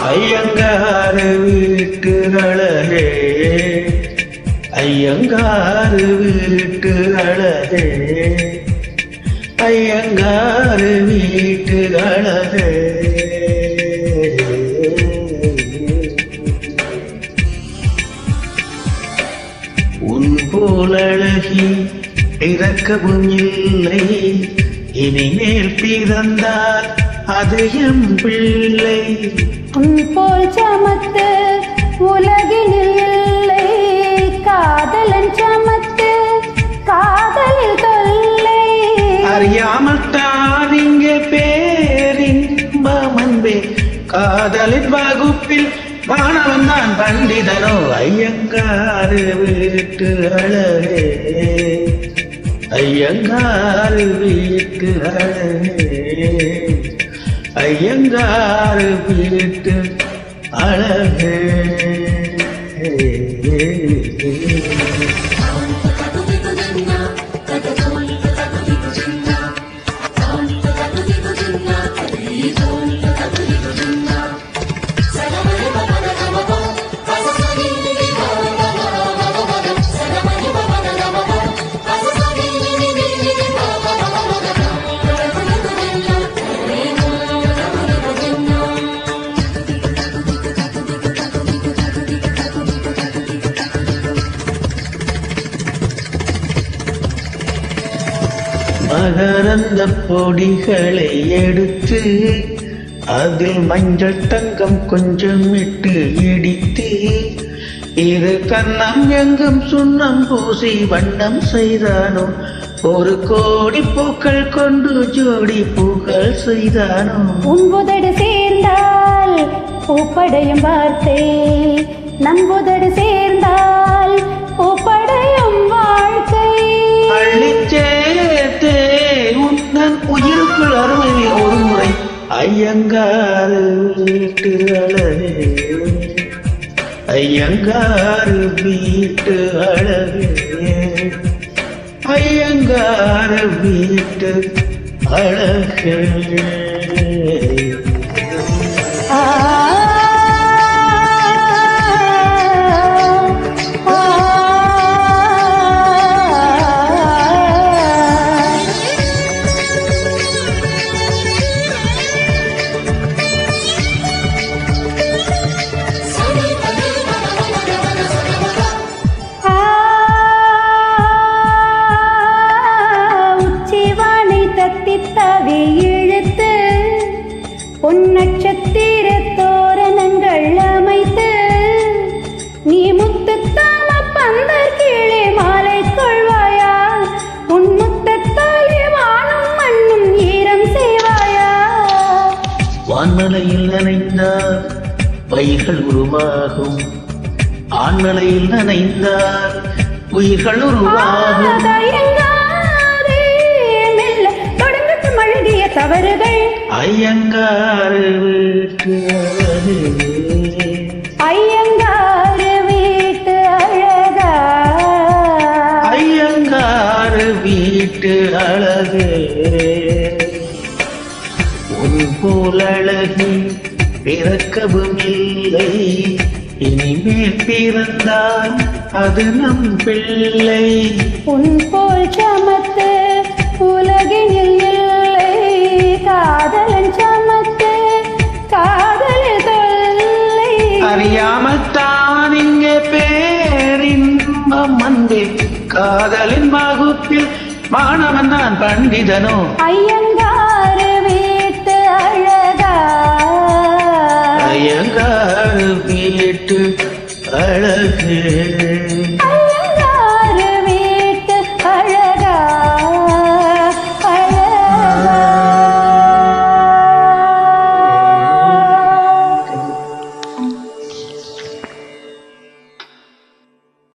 ஐயங்காறு வீட்டு அழகே, ஐயங்காறு வீட்டு அழகே, ஐயங்காறு வீட்டு அழகே. உன் போல் அழகி பிறக்கவும் இல்லை, இனிமேல் பிறந்தால் அது எம் பிள்ளை. உன் போல் சமத்து உலகினில் இல்லை, காதலன் சமத்து காதலில் தொல்லை. அறியாமல் தான் இங்கே பேரின்பம் அன்பே, காதலின் வகுப்பில் மாணவன் தான் பண்டிதனோ. ஐயங்காறு வீட்டு அழகே, ஐயங்காறு வீட்டு அழகே, ஐயங்காறு வீட்டு அழகே. மகரந்த பொடிகளை எடுத்து அதில் மஞ்சள் தங்கம் கொஞ்சம் இட்டு இடித்து, இரு கண்ணம் எங்கும் சுண்ணம் பூசி வண்ணம் செய்தானோ. ஒரு கோடி பூக்கள் கொண்டு ஜோடி பூக்கள் செய்தானோ. உன்புதடு சேர்ந்தால் பூப்படையும் வார்த்தை, நம்புதடு சேர்ந்தால் பூப்படையும் வாழ்க்கை. அள்ளிச்சேர்த்தே உன்னன் உயிருக்குள் அருமை ஒரு முறை. ஐயங்காறு வீட்டு அழகே, ஐயங்காறு வீட்டு அழகே, ஐயங்காறு வீட்டு அழகே. தவி இழுத்து பொன்னட்சத்திர தோரணங்கள் அமைத்து, நீ முத்துத்தாம பந்தர் கீழே மாலை கொள்வாயா. உன் முத்தத்தாலே வானும் மண்ணும் ஈரம் செய்வாயா. வான்மலையில் நனைந்தால் பயிர்கள் உருவாகும், ஆண்மலையில் நனைந்தால் உயிர்கள் உருவாகும். தவறுகள் ஐயங்காறு வீட்டு அழகே, ஐயங்காறு வீட்டு அழகா, ஐயங்காறு வீட்டு அழகே. உன் போல் அழகி பிறக்கவும் இல்லை, இனிமேல் பிறந்தால் அது நம் பிள்ளை. உன் போல் சமத்து உலகினில் இல்லை, காதலன் சமத்து காதலில் தொல்லை. அறியாமல் தான் இங்கே பேரின்பம் அன்பே, காதலின் வகுப்பில் மாணவன் தான் பண்டிதனோ. ஐயங்காறு வீட்டு அழகா, ஐயங்காறு வீட்டு அழகே.